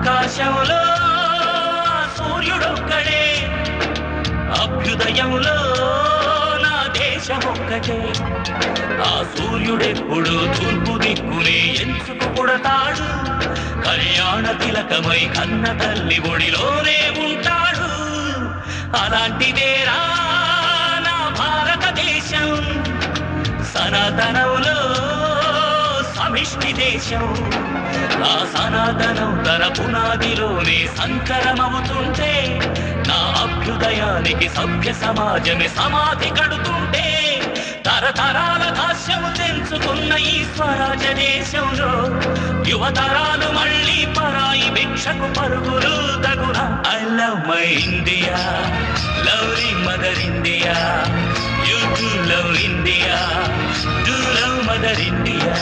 ఆకాశంలో సూర్యుడొక్కడే, అభ్యుదయంలో నా దేశమొక్కటే. ఆ సూర్యుడెప్పుడు తూర్పు దిక్కునే ఎంచుకు పుడతాడు, కళ్యాణ తిలకమై కన్న తల్లి ఒడిలోనే ఉంటాడు. అలాంటిదేరా నా భారతదేశం, సనాతనంలో సమిష్టి దేశం. ఆ సనాతనం తన పునాదిలోనే సంకరమవుతుంటే, నా అభ్యుదయానికి సభ్య సమాజమే సమాధి కడుతుంటే, తరతరాల దాస్యము తెంచుకున్న ఈ స్వరాజ దేశంలో యువతరాలు మళ్ళీ పరాయి భిక్షకు పరుగులు తగున. I love my India, lovely mother India, you too love India, do love mother India.